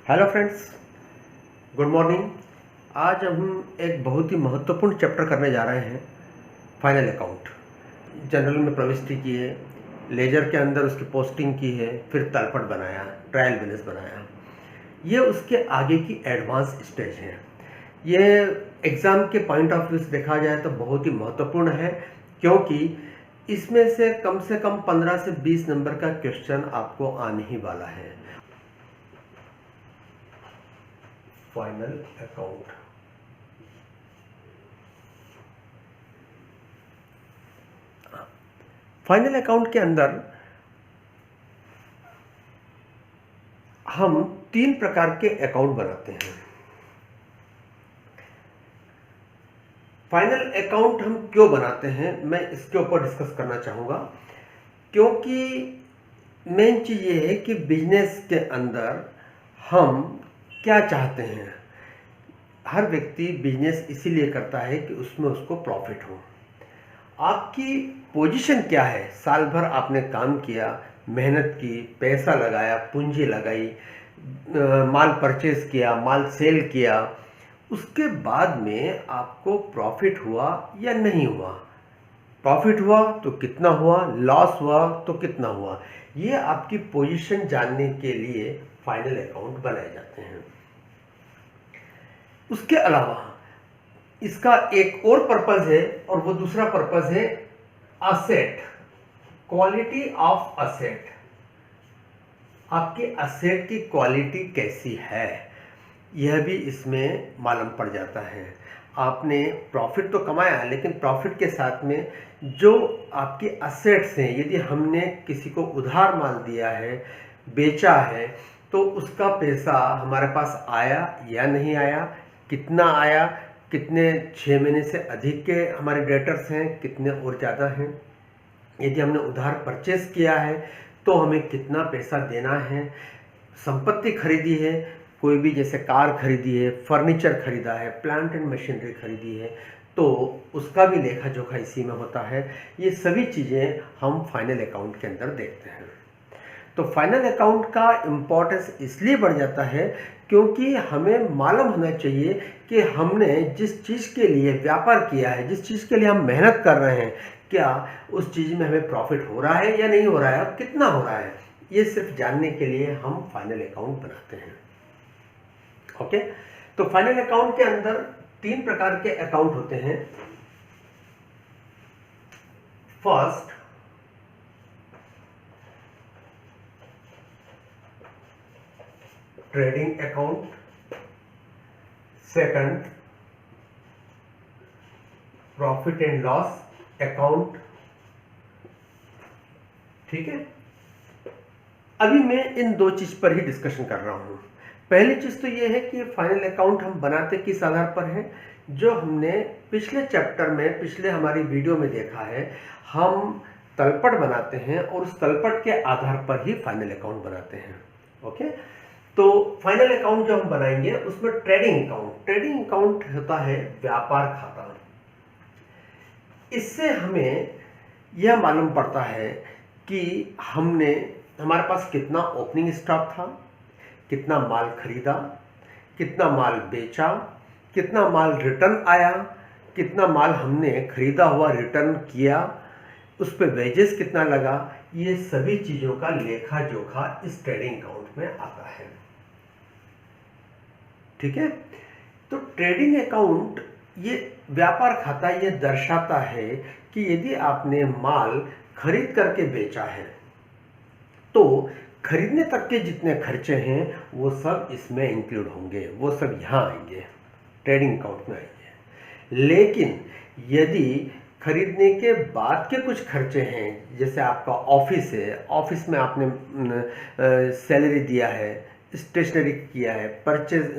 Hello friends, good morning. आज हम एक बहुत ही महत्वपूर्ण चैप्टर करने जा रहे हैं, फाइनल अकाउंट। जनरल में प्रविष्टि की है, लेजर के अंदर उसकी पोस्टिंग की है, फिर तलपट बनाया, ट्रायल बैलेंस बनाया। ये उसके आगे की एडवांस स्टेज है। ये एग्ज़ाम के पॉइंट ऑफ व्यू से देखा जाए तो बहुत ही महत्वपूर्ण है, क्योंकि इसमें से कम 15 से 20 नंबर का क्वेश्चन आपको आने ही वाला है। फाइनल अकाउंट, फाइनल अकाउंट के अंदर हम 3 प्रकार के अकाउंट बनाते हैं। फाइनल अकाउंट हम क्यों बनाते हैं, मैं इसके ऊपर डिस्कस करना चाहूँगा, क्योंकि मेन चीज़ ये है कि बिजनेस के अंदर हम क्या चाहते हैं। हर व्यक्ति बिजनेस इसीलिए करता है कि उसमें उसको प्रॉफिट हो। आपकी पोजीशन क्या है, साल भर आपने काम किया, मेहनत की, पैसा लगाया, पूंजी लगाई, माल परचेज किया, माल सेल किया, उसके बाद में आपको प्रॉफिट हुआ या नहीं हुआ। प्रॉफिट हुआ तो कितना हुआ, लॉस हुआ तो कितना हुआ। ये आपकी पोजीशन जानने के लिए फाइनल अकाउंट बनाए जाते हैं। उसके अलावा इसका एक और पर्पस है, और वो दूसरा पर्पस है असेट, क्वालिटी ऑफ असेट। आपके असेट की क्वालिटी कैसी है, यह भी इसमें मालूम पड़ जाता है। आपने प्रॉफिट तो कमाया, लेकिन प्रॉफिट के साथ में जो आपके असेट्स हैं, यदि हमने किसी को उधार माल दिया है, बेचा है, तो उसका पैसा हमारे पास आया या नहीं आया, कितना आया, कितने 6 महीने से अधिक के हमारे डेटर्स हैं, कितने और ज़्यादा हैं। यदि हमने उधार परचेस किया है तो हमें कितना पैसा देना है। संपत्ति खरीदी है, कोई भी जैसे कार खरीदी है, फर्नीचर खरीदा है, प्लांट एंड मशीनरी खरीदी है, तो उसका भी लेखा जोखा इसी में होता है। ये सभी चीज़ें हम फाइनल अकाउंट के अंदर देखते हैं। तो फाइनल अकाउंट का इम्पोर्टेंस इसलिए बढ़ जाता है क्योंकि हमें मालूम होना चाहिए कि हमने जिस चीज़ के लिए व्यापार किया है, जिस चीज़ के लिए हम मेहनत कर रहे हैं, क्या उस चीज़ में हमें प्रॉफिट हो रहा है या नहीं हो रहा है, और कितना हो रहा है। ये सिर्फ जानने के लिए हम फाइनल अकाउंट बनाते हैं। ओके, तो फाइनल अकाउंट के अंदर 3 प्रकार के अकाउंट होते हैं। First, trading account. Second, profit and loss account. ठीक है, अभी मैं इन 2 चीज पर ही डिस्कशन कर रहा हूं। पहली चीज तो यह है कि फाइनल अकाउंट हम बनाते किस आधार पर है, जो हमने पिछले चैप्टर में, पिछले हमारी वीडियो में देखा है। हम तलपट बनाते हैं और उस तलपट के आधार पर ही फाइनल अकाउंट बनाते हैं। ओके, तो फाइनल अकाउंट जो हम बनाएंगे उसमें ट्रेडिंग अकाउंट होता है व्यापार खाता। इससे हमें यह मालूम पड़ता है कि हमारे पास कितना ओपनिंग स्टॉक था, कितना माल खरीदा, कितना माल बेचा, कितना माल रिटर्न आया, कितना माल हमने खरीदा हुआ रिटर्न किया, उस पर वेजेस कितना लगा। ये सभी चीज़ों का लेखा जोखा इस ट्रेडिंग अकाउंट में आता है। ठीक है, तो ट्रेडिंग अकाउंट, ये व्यापार खाता, ये दर्शाता है कि यदि आपने माल खरीद करके बेचा है तो खरीदने तक के जितने खर्चे हैं वो सब इसमें इंक्लूड होंगे, वो सब यहाँ आएंगे, ट्रेडिंग अकाउंट में आएंगे। लेकिन यदि खरीदने के बाद के कुछ खर्चे हैं, जैसे आपका ऑफिस है, ऑफिस में आपने सैलरी दिया है, स्टेशनरी किया है, परचेज,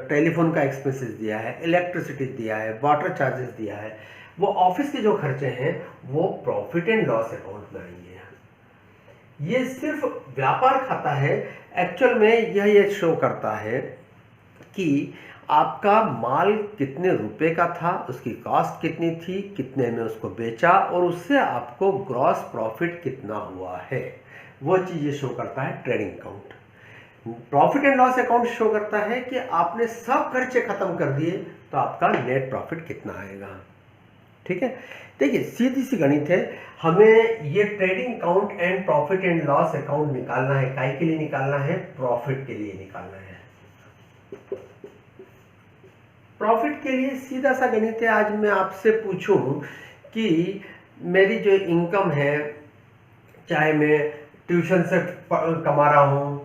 टेलीफोन का एक्सपेंसेस दिया है, इलेक्ट्रिसिटी दिया है, वाटर चार्जेस दिया है, वो ऑफिस के जो खर्चे हैं वो प्रॉफिट एंड लॉस अकाउंट में आएंगे। ये सिर्फ व्यापार खाता है। एक्चुअल में यह शो करता है कि आपका माल कितने रुपए का था, उसकी कॉस्ट कितनी थी, कितने में उसको बेचा, और उससे आपको ग्रॉस प्रॉफिट कितना हुआ है, वो चीज़ ये शो करता है trading account. Profit and loss account show करता है कि आपने सब खर्चे खत्म कर दिए तो आपका नेट प्रॉफिट कितना आएगा। ठीक है, देखिए सीधी सी गणित है, हमें ये trading account and profit and loss account निकालना है। काय के लिए निकालना है? प्रॉफिट के लिए निकालना है। प्रॉफिट के लिए सीधा सा गणित है। आज मैं आपसे पूछूं कि मेरी जो इनकम है, चाहे मैं ट्यूशन से कमा रहा हूं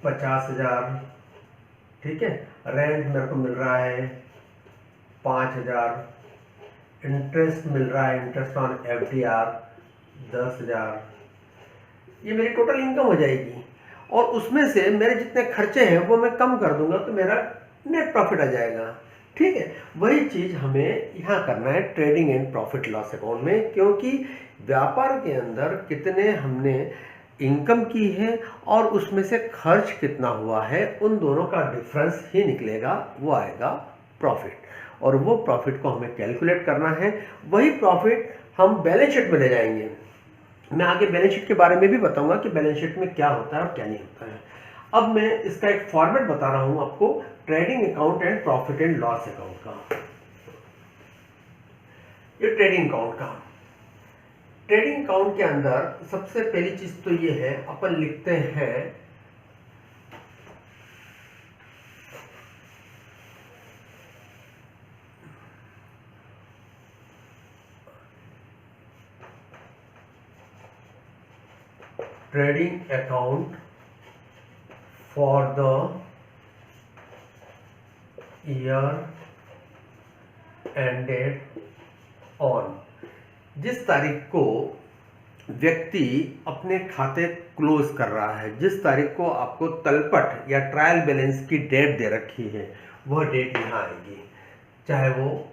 50,000, ठीक है, रेंट मेरे को मिल रहा है 5,000, इंटरेस्ट मिल रहा है, इंटरेस्ट ऑन FDR 10,000, ये मेरी टोटल इनकम हो जाएगी। और उसमें से मेरे जितने खर्चे हैं वो मैं कम कर दूंगा तो मेरा नेट प्रॉफिट आ जाएगा। ठीक है, वही चीज हमें यहाँ करना है trading and profit loss account में, क्योंकि व्यापार के अंदर कितने हमने इनकम की है और उसमें से खर्च कितना हुआ है, उन दोनों का डिफरेंस ही निकलेगा, वो आएगा प्रॉफिट। और वो प्रॉफिट को हमें कैलकुलेट करना है। वही प्रॉफिट हम बैलेंस शीट में ले जाएंगे। मैं आगे बैलेंस शीट के बारे में भी बताऊंगा कि बैलेंस शीट में क्या होता है और क्या नहीं होता है। अब मैं इसका एक फॉर्मेट बता रहा हूं आपको, trading account and profit and loss account का। ये ट्रेडिंग अकाउंट का, ट्रेडिंग अकाउंट के अंदर सबसे पहली चीज तो ये है, अपन लिखते हैं trading account for the year ended on, जिस तारीख को व्यक्ति अपने खाते क्लोज कर रहा है, जिस तारीख को आपको तलपट या ट्रायल बैलेंस की डेट दे रखी है, वह डेट यहाँ आएगी। चाहे वो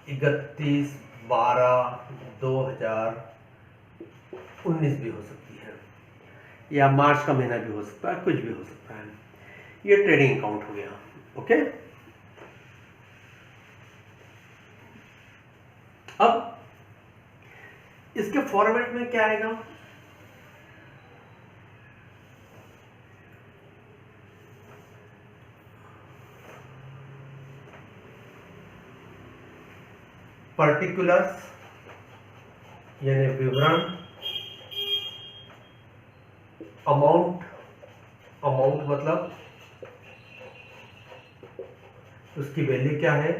31/12/2019 भी हो सकती है, या मार्च का महीना भी हो सकता है, कुछ भी हो सकता है। ये ट्रेडिंग अकाउंट हो गया। ओके, अब इसके फॉर्मेट में क्या आएगा? पर्टिकुलर्स यानी विवरण, अमाउंट, अमाउंट मतलब उसकी वैल्यू क्या है,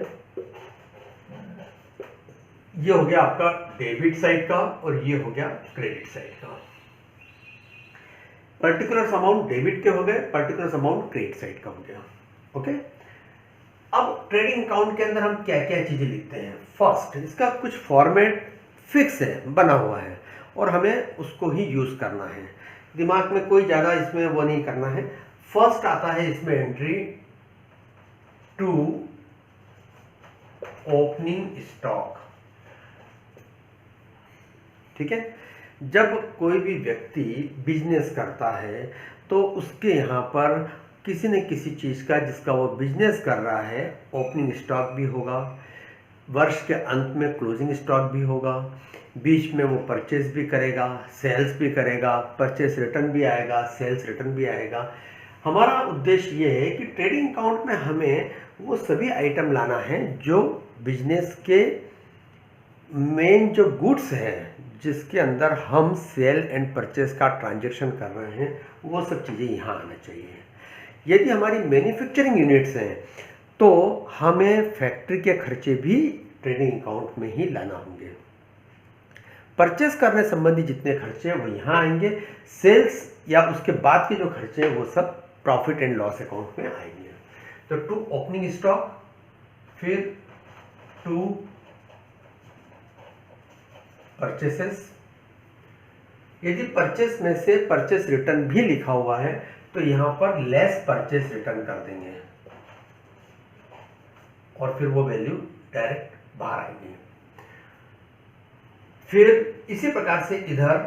ये हो गया आपका डेबिट साइड का और ये हो गया क्रेडिट साइड का। पर्टिकुलर अमाउंट डेबिट के हो गए, पर्टिकुलर अमाउंट क्रेडिट साइड का हो गया। ओके, अब ट्रेडिंग अकाउंट के अंदर हम क्या क्या चीजें लिखते हैं? फर्स्ट, इसका कुछ फॉर्मेट फिक्स है, बना हुआ है, और हमें उसको ही यूज करना है। दिमाग में कोई ज्यादा इसमें वो नहीं करना है। फर्स्ट आता है इसमें एंट्री टू ओपनिंग स्टॉक। ठीक है, जब कोई भी व्यक्ति बिजनेस करता है तो उसके यहाँ पर किसी न किसी चीज़ का, जिसका वो बिजनेस कर रहा है, ओपनिंग स्टॉक भी होगा, वर्ष के अंत में क्लोजिंग स्टॉक भी होगा, बीच में वो परचेज भी करेगा, सेल्स भी करेगा, परचेज रिटर्न भी आएगा, सेल्स रिटर्न भी आएगा। हमारा उद्देश्य ये है कि ट्रेडिंग अकाउंट में हमें वो सभी आइटम लाना है जो बिजनेस के मेन जो गुड्स हैं, जिसके अंदर हम सेल एंड परचेज का ट्रांजैक्शन कर रहे हैं, वो सब चीज़ें यहाँ आना चाहिए। यदि हमारी मैन्युफैक्चरिंग यूनिट्स हैं तो हमें फैक्ट्री के खर्चे भी ट्रेडिंग अकाउंट में ही लाना होंगे। परचेस करने संबंधी जितने खर्चे हैं वो यहाँ आएंगे। सेल्स या उसके बाद के जो खर्चे हैं वो सब प्रॉफिट एंड लॉस अकाउंट में आएंगे। तो टू ओपनिंग स्टॉक, फिर टू परचेसेस। यदि परचेस में से परचेस रिटर्न भी लिखा हुआ है तो यहां पर लेस परचेस रिटर्न कर देंगे और फिर वो वैल्यू डायरेक्ट बाहर आएगी। फिर इसी प्रकार से इधर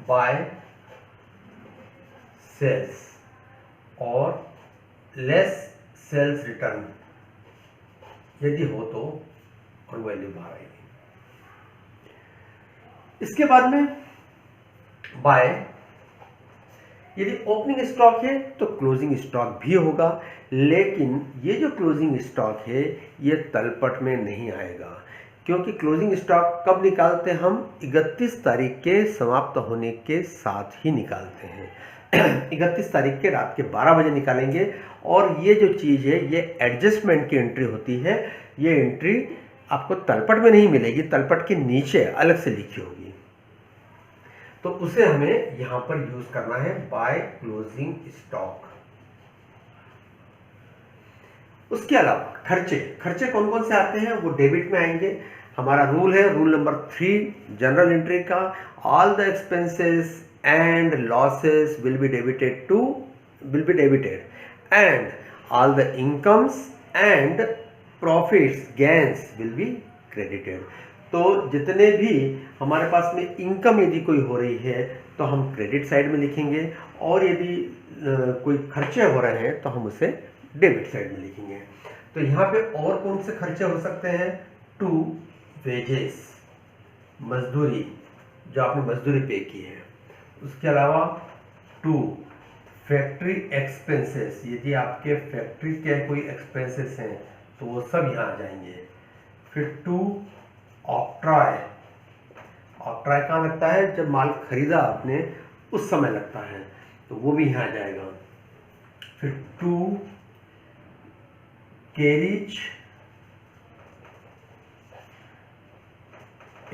बाय सेल्स और लेस सेल्स रिटर्न यदि हो तो और वैल्यू बाहर आएगी। इसके बाद में बाय यदि ओपनिंग स्टॉक है तो क्लोजिंग स्टॉक भी होगा, लेकिन ये जो क्लोजिंग स्टॉक है ये तलपट में नहीं आएगा, क्योंकि क्लोजिंग स्टॉक कब निकालते हैं हम? 31 तारीख के समाप्त होने के साथ ही निकालते हैं। 31 तारीख के रात के 12 बजे निकालेंगे। और ये जो चीज़ है ये एडजस्टमेंट की एंट्री होती है। ये एंट्री आपको तलपट में नहीं मिलेगी, तलपट के नीचे अलग से लिखी होगी, तो उसे हमें यहां पर यूज करना है, बाय क्लोजिंग स्टॉक। उसके अलावा खर्चे कौन कौन से आते हैं वो डेबिट में आएंगे। हमारा रूल है, रूल नंबर 3 जनरल एंट्री का, all the expenses and losses will be debited and all the incomes and profits gains will be credited. तो जितने भी हमारे पास में इनकम यदि कोई हो रही है तो हम क्रेडिट साइड में लिखेंगे, और यदि कोई खर्चे हो रहे हैं तो हम उसे डेबिट साइड में लिखेंगे। तो यहाँ पे और कौन से खर्चे हो सकते हैं? टू वेजेस, मजदूरी, जो आपने मजदूरी पे की है। उसके अलावा टू फैक्ट्री एक्सपेंसेस, यदि आपके फैक्ट्री के कोई एक्सपेंसेस हैं तो वो सब यहाँ आ जाएंगे। फिर टू ऑक्ट्रॉय कहाँ लगता है? जब माल खरीदा आपने उस समय लगता है, तो वो भी यहाँ आ जाएगा। फिर टू कैरिज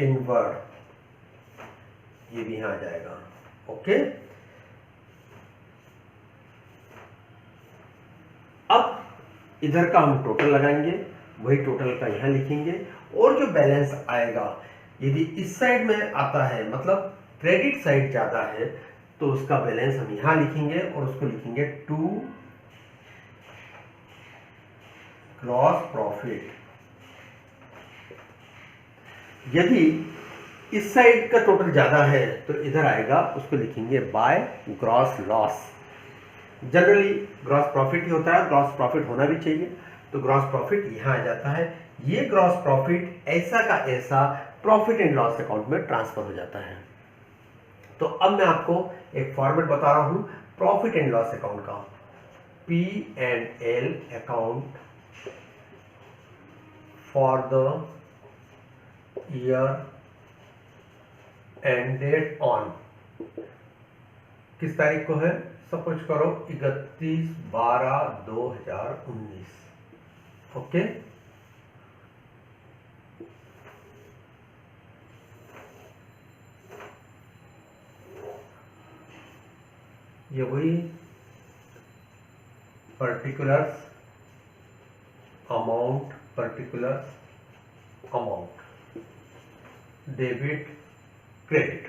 इनवर्ड, ये भी यहाँ आ जाएगा। ओके, अब इधर का हम टोटल लगाएंगे, वही टोटल का यहाँ लिखेंगे, और जो बैलेंस आएगा यदि इस साइड में आता है, मतलब क्रेडिट साइड ज़्यादा है, तो उसका बैलेंस हम यहाँ लिखेंगे और उसको लिखेंगे टू ग्रॉस प्रॉफिट। यदि इस साइड का टोटल ज़्यादा है तो इधर आएगा, उसको लिखेंगे by gross loss. Generally gross profit ही होता है, ग्रॉस प्रॉफिट होना भी चाहिए, तो ग्रॉस प्रॉफिट यहाँ आ जाता है। ये ग्रॉस प्रॉफिट ऐसा का ऐसा प्रॉफिट एंड लॉस अकाउंट में ट्रांसफर हो जाता है। तो अब मैं आपको एक फॉर्मेट बता रहा हूँ प्रॉफिट एंड लॉस अकाउंट का। P&L account for the year ended on, किस तारीख को है? सपोज करो 31/12/2019। ओके, ये वही particular amount debit credit.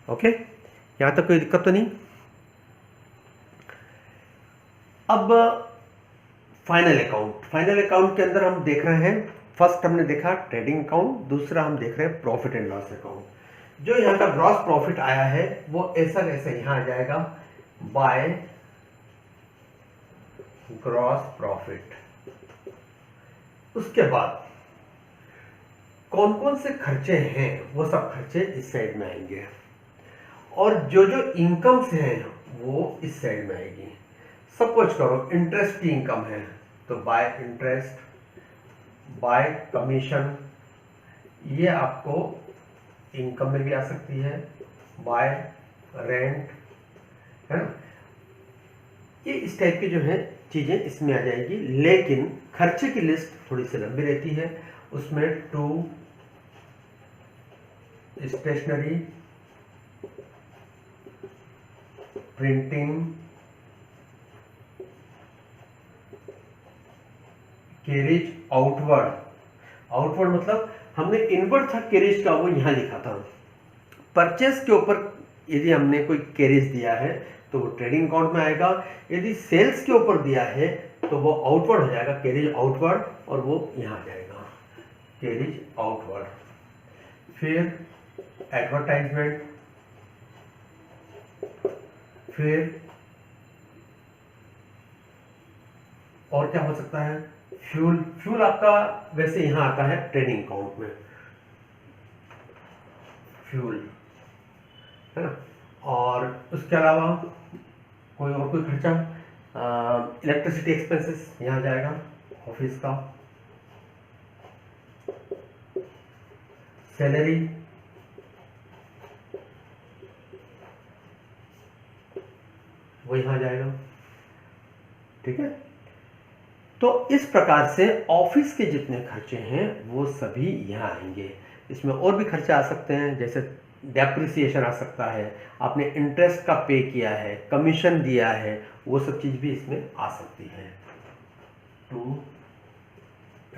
Okay, यहां तक कोई दिक्कत तो नहीं। अब फाइनल अकाउंट के अंदर हम देख रहे हैं, फर्स्ट हमने देखा ट्रेडिंग अकाउंट, दूसरा हम देख रहे हैं प्रॉफिट एंड लॉस अकाउंट। जो यहाँ का ग्रॉस प्रॉफिट आया है वो ऐसा कैसा यहाँ आ जाएगा, बाय ग्रॉस प्रॉफिट। उसके बाद कौन कौन से खर्चे हैं वो सब खर्चे इस साइड में आएंगे, और जो जो इनकम्स हैं वो इस साइड में आएगी। सपोज करो इंटरेस्ट की इनकम है तो बाय इंटरेस्ट, बाय कमीशन, ये आपको इनकम में भी आ सकती है, बाय रेंट, है ना। ये इस टाइप की जो है चीजें इसमें आ जाएगी, लेकिन खर्चे की लिस्ट थोड़ी सी लंबी रहती है। उसमें to stationery, printing, carriage outward मतलब हमने इनवर्ड था कैरेज का, वो यहाँ लिखा था। परचेस के ऊपर यदि हमने कोई कैरेज दिया है तो वो ट्रेडिंग अकाउंट में आएगा, यदि सेल्स के ऊपर दिया है तो वो आउटवर्ड हो जाएगा, कैरेज आउटवर्ड, और वो यहाँ आ जाएगा कैरेज आउटवर्ड। फिर एडवर्टाइजमेंट, फिर और क्या हो सकता है, फ्यूल आपका वैसे यहां आता है ट्रेडिंग अकाउंट में, फ्यूल, है ना। और उसके अलावा कोई और कोई खर्चा, इलेक्ट्रिसिटी एक्सपेंसेस यहाँ जाएगा, ऑफिस का, सैलरी, वो यहाँ जाएगा। ठीक है, तो इस प्रकार से ऑफिस के जितने खर्चे हैं वो सभी यहाँ आएंगे। इसमें और भी खर्चे आ सकते हैं, जैसे डेप्रिसिएशन आ सकता है, आपने इंटरेस्ट का पे किया है, कमीशन दिया है, वो सब चीज़ भी इसमें आ सकती है। To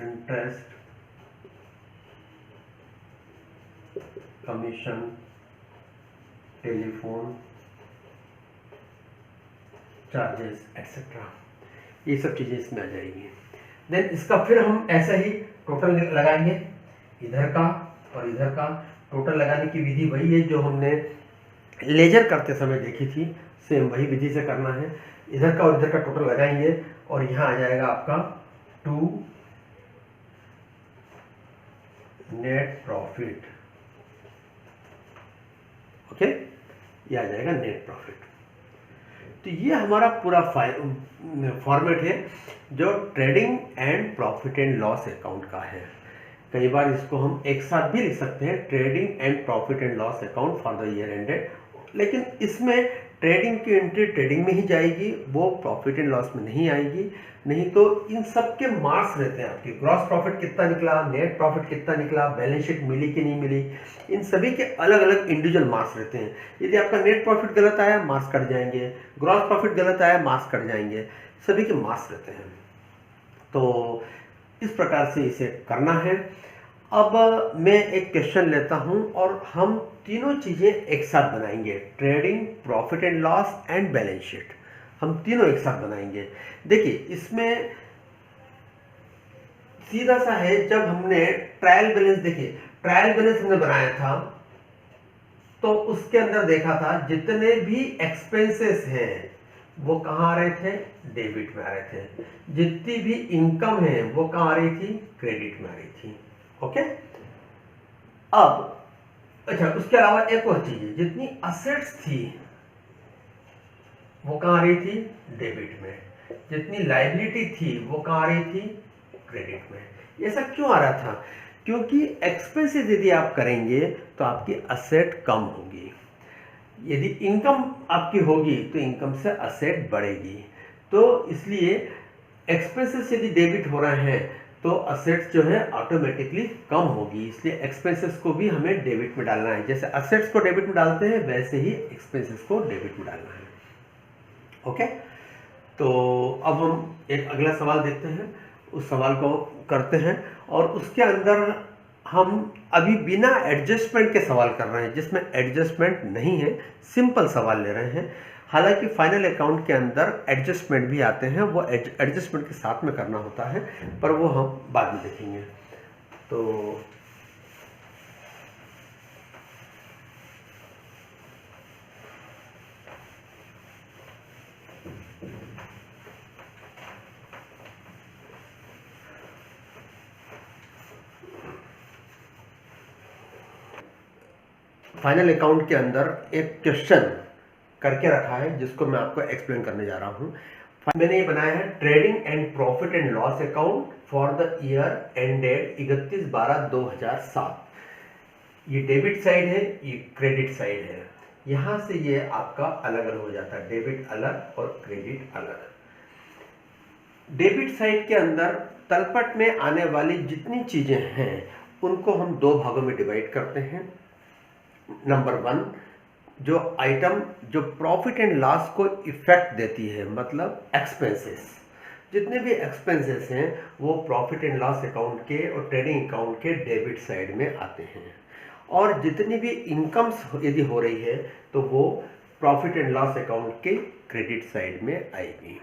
interest, commission, telephone charges etcetera, ये सब चीज़ें इसमें आ जाएंगी। देन इसका फिर हम ऐसा ही टोटल लगाएंगे, इधर का और इधर का टोटल लगाने की विधि वही है जो हमने लेजर करते समय देखी थी, सेम वही विधि से करना है। इधर का और इधर का टोटल लगाएंगे और यहाँ आ जाएगा आपका टू नेट प्रॉफिट। ओके, ये आ जाएगा नेट प्रॉफिट। तो ये हमारा पूरा फॉर्मेट है जो trading and profit and loss account का है। कई बार इसको हम एक साथ भी लिख सकते हैं, trading and profit and loss account for the year ended, लेकिन इसमें ट्रेडिंग की एंट्री ट्रेडिंग में ही जाएगी, वो प्रॉफिट एंड लॉस में नहीं आएगी। नहीं तो इन सब के मार्क्स रहते हैं आपके, ग्रॉस प्रॉफिट कितना निकला, नेट प्रॉफिट कितना निकला, बैलेंस शीट मिली कि नहीं मिली, इन सभी के अलग अलग इंडिविजुअल मार्क्स रहते हैं। यदि आपका नेट प्रॉफिट गलत आया मार्क्स कट जाएंगे, ग्रॉस प्रॉफिट गलत आया मार्क्स कट जाएंगे, सभी के मार्क्स रहते हैं। तो इस प्रकार से इसे करना है। अब मैं एक क्वेश्चन लेता हूं और हम तीनों चीजें एक साथ बनाएंगे, trading, profit and loss and balance sheet, हम तीनों एक साथ बनाएंगे। देखिए इसमें सीधा सा है, जब हमने ट्रायल बैलेंस, देखिए ट्रायल बैलेंस हमने बनाया था तो उसके अंदर देखा था जितने भी एक्सपेंसेस हैं वो कहाँ आ रहे थे, डेबिट में आ रहे थे, जितनी भी इनकम है वो कहाँ आ रही थी, क्रेडिट में आ रही थी। ओके, अब अच्छा उसके अलावा एक और चीज है, जितनी असेट्स थी वो कहाँ आ रही थी, डेबिट में, जितनी लायबिलिटी थी वो कहाँ आ रही थी, क्रेडिट में। ऐसा क्यों आ रहा था, क्योंकि एक्सपेंसेस यदि आप करेंगे तो आपकी असेट कम होगी, यदि इनकम आपकी होगी तो इनकम से असेट बढ़ेगी। तो इसलिए एक्सपेंसेस यदि डेबिट हो रहे हैं तो असेट्स जो है ऑटोमेटिकली कम होगी, इसलिए एक्सपेंसेस को भी हमें डेबिट में डालना है। जैसे असेट्स को डेबिट में डालते हैं वैसे ही एक्सपेंसेस को डेबिट में डालना है। ओके, तो अब हम एक अगला सवाल देखते हैं, उस सवाल को करते हैं और उसके अंदर हम अभी बिना एडजस्टमेंट के सवाल कर रहे हैं, जिसमें एडजस्टमेंट नहीं है, सिंपल सवाल ले रहे हैं। हालांकि फाइनल अकाउंट के अंदर एडजस्टमेंट भी आते हैं, वो एडजस्टमेंट के साथ में करना होता है, पर वो हम बाद में देखेंगे। तो फाइनल अकाउंट के अंदर एक क्वेश्चन करके रखा है जिसको मैं आपको एक्सप्लेन करने जा रहा हूं। मैंने ये बनाया है trading and profit and loss account for the year ended 31/12/2007। ये डेबिट साइड है, ये क्रेडिट साइड है। यहां से ये आपका अलग अलग हो जाता है, डेबिट अलग और क्रेडिट अलग। डेबिट साइड के अंदर तलपट में आने वाली जितनी चीजें हैं उनको हम दो भागों में डिवाइड करते हैं। नंबर 1, जो आइटम जो प्रॉफिट एंड लॉस को इफेक्ट देती है, मतलब एक्सपेंसेस, जितने भी एक्सपेंसेस हैं वो प्रॉफिट एंड लॉस अकाउंट के और ट्रेडिंग अकाउंट के डेबिट साइड में आते हैं, और जितनी भी इनकम्स यदि हो रही है तो वो प्रॉफिट एंड लॉस अकाउंट के क्रेडिट साइड में आएगी।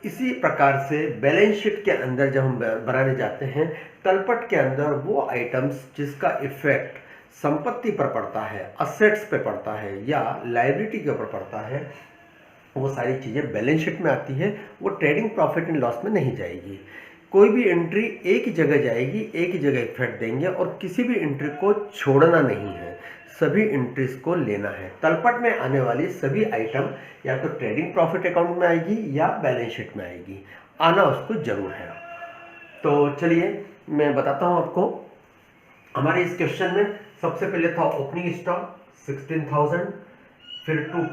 इसी प्रकार से बैलेंस शीट के अंदर जब हम बनाने जाते हैं, तलपट के अंदर वो आइटम्स जिसका इफेक्ट संपत्ति पर पड़ता है, असेट्स पे पड़ता है या लायबिलिटी के ऊपर पड़ता है, वो सारी चीज़ें बैलेंस शीट में आती है, वो ट्रेडिंग प्रॉफिट एंड लॉस में नहीं जाएगी। कोई भी एंट्री एक ही जगह जाएगी, एक ही जगह इफेक्ट देंगे और किसी भी एंट्री को छोड़ना नहीं है, सभी एंट्रीज को लेना है। तलपट में आने वाली सभी आइटम या तो ट्रेडिंग प्रॉफिट अकाउंट में आएगी या बैलेंस शीट में आएगी, आना उसको जरूर है। तो चलिए मैं बताता हूँ आपको। हमारे इस क्वेश्चन में सबसे पहले था ओपनिंग स्टॉक 16,000, फिर 2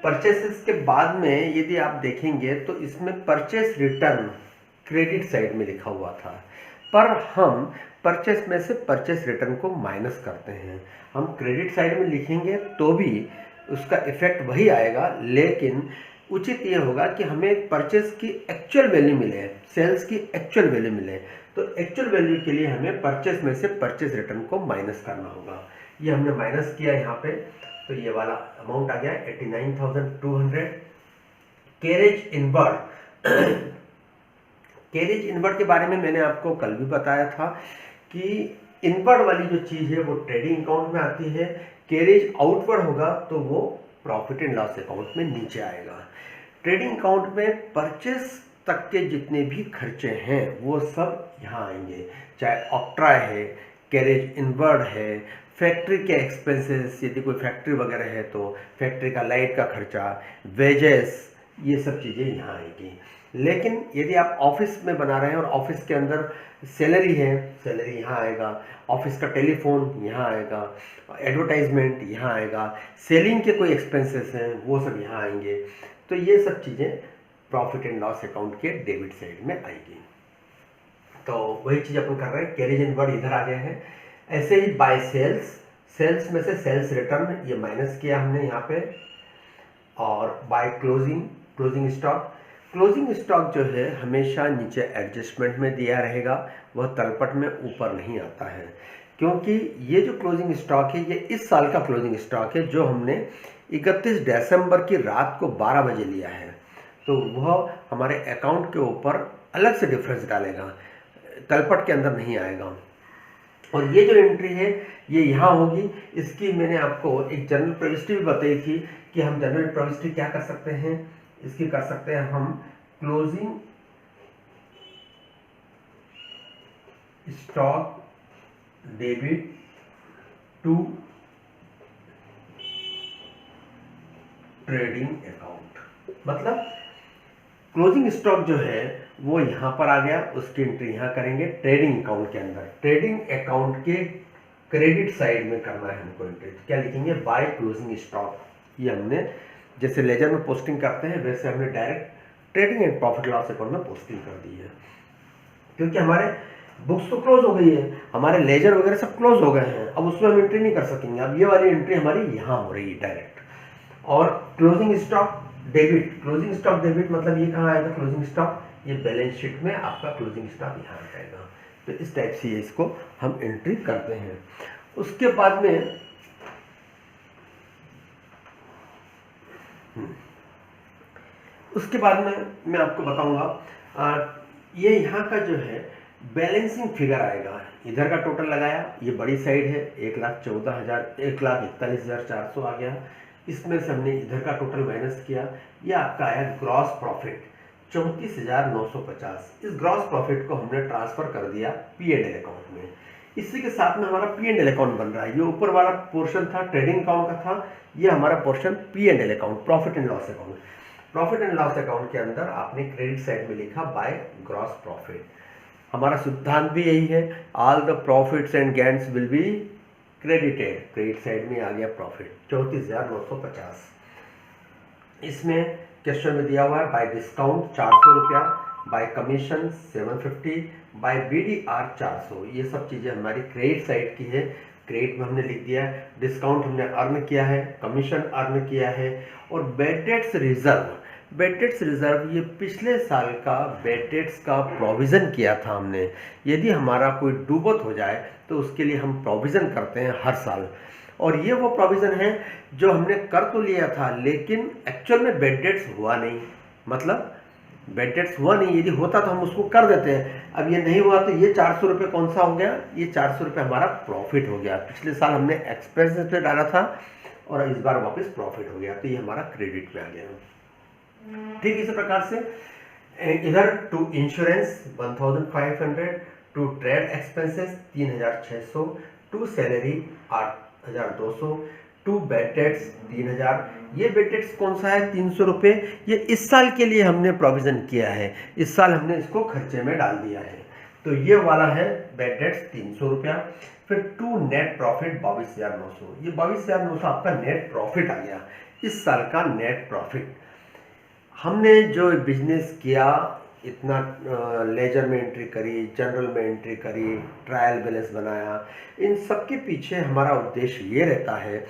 परचेसेस के बाद में यदि आप देखेंगे तो इसमें परचेस रिटर्न क्रेडिट साइड में लिखा हुआ था, पर हम परचेस में से परचेस रिटर्न को माइनस करते हैं। हम क्रेडिट साइड में लिखेंगे तो भी उसका इफेक्ट वही आएगा, लेकिन उचित ये होगा कि हमें परचेस की एक्चुअल वैल्यू मिले, सेल्स की एक्चुअल वैल्यू मिले। तो एक्चुअल वैल्यू के लिए हमें परचेस में से परचेस रिटर्न को माइनस करना होगा। ये हमने माइनस किया यहाँ पे, तो ये वाला अमाउंट आ गया 89,200। कैरेज इनवर्ड कैरेज इनवर्ड के बारे में मैंने आपको कल भी बताया था कि इनवर्ड वाली जो चीज़ है वो ट्रेडिंग अकाउंट में आती है, कैरेज आउटवर्ड होगा तो वो प्रॉफिट एंड लॉस अकाउंट में नीचे आएगा। ट्रेडिंग अकाउंट में परचेस तक के जितने भी खर्चे हैं वो सब यहाँ आएंगे, चाहे ऑक्ट्रा है, कैरेज इनवर्ड है, फैक्ट्री के एक्सपेंसेस, यदि कोई फैक्ट्री वगैरह है तो फैक्ट्री का लाइट का खर्चा, वेजेस, ये सब चीज़ें यहाँ आएगी। लेकिन यदि आप ऑफिस में बना रहे हैं और ऑफिस के अंदर सैलरी है, सैलरी यहाँ आएगा, ऑफिस का टेलीफोन यहाँ आएगा, एडवर्टाइजमेंट यहाँ आएगा, सेलिंग के कोई एक्सपेंसेस हैं वो सब यहाँ आएंगे। तो ये सब चीज़ें प्रॉफिट एंड लॉस अकाउंट के डेबिट साइड में आएगी। तो वही चीज़ अपन कर रहे हैं, कैरेज इनवर्ड इधर आ गए हैं। ऐसे ही बाय सेल्स में से सेल्स रिटर्न ये माइनस किया हमने यहाँ पे, और बाय क्लोजिंग स्टॉक जो है हमेशा नीचे एडजस्टमेंट में दिया रहेगा, वह तलपट में ऊपर नहीं आता है, क्योंकि ये जो क्लोजिंग स्टॉक है ये इस साल का क्लोजिंग स्टॉक है जो हमने 31 दिसंबर की रात को 12 बजे लिया है। तो वह हमारे अकाउंट के ऊपर अलग से डिफरेंस डालेगा, तलपट के अंदर नहीं आएगा। और ये जो एंट्री है ये यहाँ होगी। इसकी मैंने आपको एक जनरल प्रविष्टि भी बताई थी कि हम जनरल प्रविष्टि क्या कर सकते हैं, इसकी कर सकते हैं हम closing stock debit to trading account. मतलब क्लोजिंग स्टॉक जो है वो यहाँ पर आ गया, उसकी एंट्री यहाँ करेंगे ट्रेडिंग अकाउंट के अंदर। ट्रेडिंग अकाउंट के क्रेडिट साइड में करना है हमको एंट्री, तो क्या लिखेंगे, बाय क्लोजिंग स्टॉक। ये हमने जैसे लेजर में पोस्टिंग करते हैं वैसे हमने direct trading and profit loss account में पोस्टिंग कर दी है, क्योंकि हमारे बुक्स तो क्लोज हो गई है, हमारे लेजर वगैरह सब क्लोज हो गए हैं, अब उसमें हम एंट्री नहीं कर सकेंगे। अब ये वाली एंट्री हमारी यहाँ हो रही है डायरेक्ट। और क्लोजिंग स्टॉक डेबिट मतलब ये कहाँ आएगा, क्लोजिंग स्टॉक ये बैलेंस शीट में आपका क्लोजिंग स्टॉक यहाँ आ जाएगा। तो इस टाइप से इसको हम एंट्री करते हैं। उसके बाद में मैं आपको बताऊंगा, ये यहाँ का जो है बैलेंसिंग फिगर आएगा। इधर का टोटल लगाया, ये बड़ी साइड है 1,41,400 आ गया। इसमें से हमने इधर का टोटल माइनस किया, ये आपका आया ग्रॉस प्रॉफिट 34,950। इस ग्रॉस प्रॉफिट को हमने ट्रांसफर कर दिया P&L अकाउंट में। इसी के साथ में हमारा P&L अकाउंट बन रहा है। ये ऊपर वाला पोर्शन था ट्रेडिंग अकाउंट का था, ये हमारा portion P&L account, profit and loss account. Profit and loss account के अंदर आपने क्रेडिट साइड में लिखा बाय ग्रॉस प्रॉफिट। हमारा सिद्धांत भी यही है, all the profits and gains will be credited. Credit side में आ गया प्रॉफिट 34,950। इसमें क्वेश्चन में दिया हुआ है बाय डिस्काउंट 400 रुपया, बाय कमीशन 750, बाय BDR 400। ये सब चीज़ें हमारी क्रेडिट साइड की है। क्रेडिट में हमने लिख दिया है, डिस्काउंट हमने अर्न किया है, कमीशन अर्न किया है, और बेटेड्स रिजर्व ये पिछले साल का बेटेड्स का प्रोविज़न किया था हमने। यदि हमारा कोई डूबत हो जाए तो उसके लिए हम प्रोविज़न करते हैं हर साल, और ये वो प्रोविज़न है जो हमने कर तो लिया था लेकिन एक्चुअल में बेड डेट्स हुआ नहीं। मतलब बेड डेट्स हुआ नहीं, यदि होता तो हम उसको कर देते हैं। अब ये नहीं हुआ तो ये 400 रुपये कौन सा हो गया, ये 400 रुपये हमारा प्रॉफिट हो गया। पिछले साल हमने एक्सपेंसेस पे डाला था और इस बार वापस प्रॉफिट हो गया, तो ये हमारा क्रेडिट में आ गया। ठीक इसी प्रकार से इधर to insurance 1,500, to trade expenses 3,600, to salary 1200, to bad debts 3000। ये बेड डेट्स कौन सा है? 300 रुपये। ये इस साल के लिए हमने प्रोविज़न किया है, इस साल हमने इसको खर्चे में डाल दिया है। तो ये वाला है बेड डेट्स 300 रुपया। फिर टू नेट प्रॉफिट 22,900। ये 22,900 आपका नेट प्रॉफिट आ गया, इस साल का नेट प्रॉफिट। हमने जो बिजनेस किया, इतना लेजर में एंट्री करी, जनरल में एंट्री करी, ट्रायल बैलेंस बनाया, इन सब के पीछे हमारा उद्देश्य ये रहता है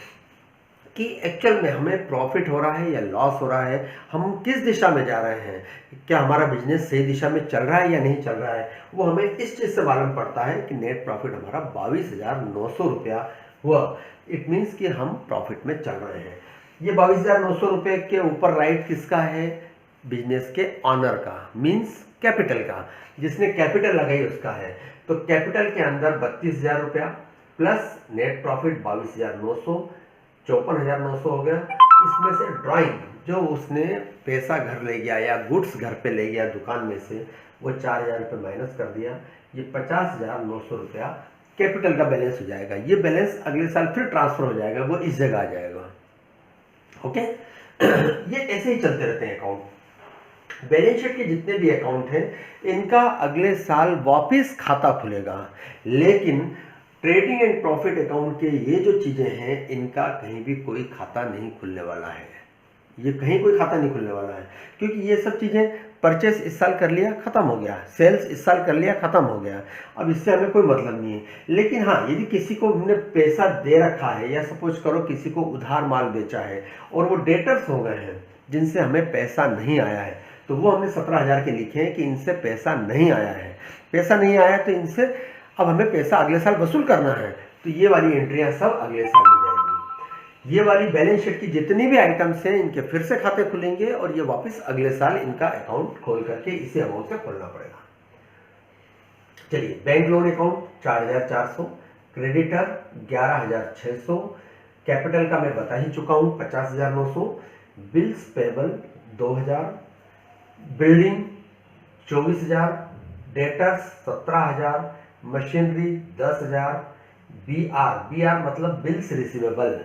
कि एक्चुअल में हमें प्रॉफिट हो रहा है या लॉस हो रहा है, हम किस दिशा में जा रहे हैं, क्या हमारा बिजनेस सही दिशा में चल रहा है या नहीं चल रहा है, वो हमें इस चीज़ से मालूम पड़ता है कि नेट प्रॉफिट हमारा 22,900 रुपया हुआ। इट मीन्स कि हम प्रॉफिट में चल रहे हैं। ये 22,900 रुपये के ऊपर राइट किसका है? बिजनेस के ऑनर का, मीन्स कैपिटल का, जिसने कैपिटल लगाई उसका है। तो कैपिटल के अंदर 32,000 रुपया प्लस नेट प्रॉफिट 22,900, 54,900 हो गया। इसमें से ड्राइंग जो उसने पैसा घर ले गया या गुड्स घर पे ले गया दुकान में से, वो 4,000 रुपये माइनस कर दिया। ये 50,900 रुपया कैपिटल का बैलेंस हो जाएगा। ये बैलेंस अगले साल फिर ट्रांसफर हो जाएगा, वो इस जगह आ जाएगा। ओके ये ऐसे ही चलते रहते हैं अकाउंट। बैलेंस शीट के जितने भी अकाउंट हैं, इनका अगले साल वापस खाता खुलेगा, लेकिन ट्रेडिंग एंड प्रॉफिट अकाउंट के ये जो चीज़ें हैं, इनका कहीं भी कोई खाता नहीं खुलने वाला है। ये कहीं कोई खाता नहीं खुलने वाला है, क्योंकि ये सब चीज़ें परचेस इस साल कर लिया, ख़त्म हो गया, सेल्स इस साल कर लिया, ख़त्म हो गया, अब इससे हमें कोई मतलब नहीं है। लेकिन हाँ, यदि किसी को हमने पैसा दे रखा है, या सपोज करो किसी को उधार माल बेचा है और वो डेटर्स हो गए हैं जिनसे हमें पैसा नहीं आया है, तो वो हमने 17,000 के लिखे हैं कि इनसे पैसा नहीं आया है। पैसा नहीं आया तो इनसे अब हमें पैसा अगले साल वसूल करना है, तो ये वाली एंट्रियां सब अगले साल में जाएंगी। ये वाली बैलेंस शीट की जितनी भी आइटम्स हैं, इनके फिर से खाते खुलेंगे और ये वापस अगले साल इनका अकाउंट खोल करके इसी अमाउंट से खोलना पड़ेगा। चलिए, bank loan account 4,400, creditor 11,600, capital का मैं बता ही चुका हूँ 50,900, bills payable 2,000, building 24,000, debtors 17,000, machinery 10,000, BR मतलब बिल्स रिसीवेबल,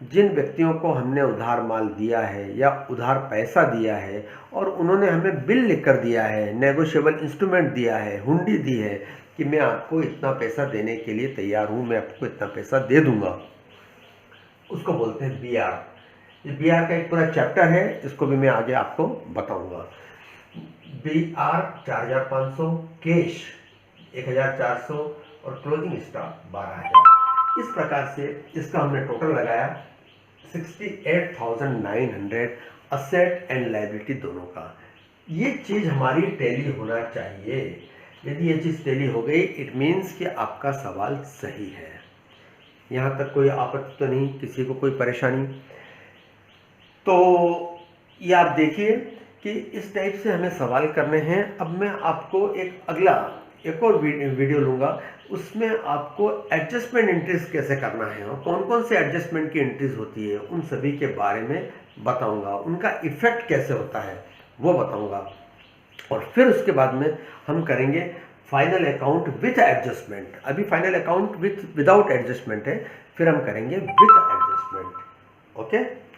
जिन व्यक्तियों को हमने उधार माल दिया है या उधार पैसा दिया है और उन्होंने हमें बिल लिख कर दिया है, नेगोशिएबल इंस्ट्रूमेंट दिया है, हुंडी दी है कि मैं आपको इतना पैसा देने के लिए तैयार हूँ, मैं आपको इतना पैसा दे दूंगा, उसको बोलते हैं बीआर। ये बीआर का एक पूरा चैप्टर है, इसको भी मैं आगे आपको बताऊंगा। बीआर 4,500, कैश 1,400 और क्लोजिंग स्टॉक 12,000। इस प्रकार से इसका हमने टोटल लगाया 68,900 असेट एंड लायबिलिटी दोनों का। ये चीज़ हमारी टैली होना चाहिए। यदि ये चीज़ टैली हो गई, इट मीन्स कि आपका सवाल सही है। यहाँ तक कोई आपत्ति तो नहीं, किसी को कोई परेशानी? तो ये आप देखिए कि इस टाइप से हमें सवाल करने हैं। अब मैं आपको एक और वीडियो लूँगा, उसमें आपको एडजस्टमेंट एंट्रीज कैसे करना है और कौन कौन से एडजस्टमेंट की एंट्रीज होती है, उन सभी के बारे में बताऊंगा, उनका इफेक्ट कैसे होता है वो बताऊंगा। और फिर उसके बाद में हम करेंगे फाइनल अकाउंट विथ एडजस्टमेंट। अभी फाइनल अकाउंट विदाउट एडजस्टमेंट है, फिर हम करेंगे विथ एडजस्टमेंट। ओके।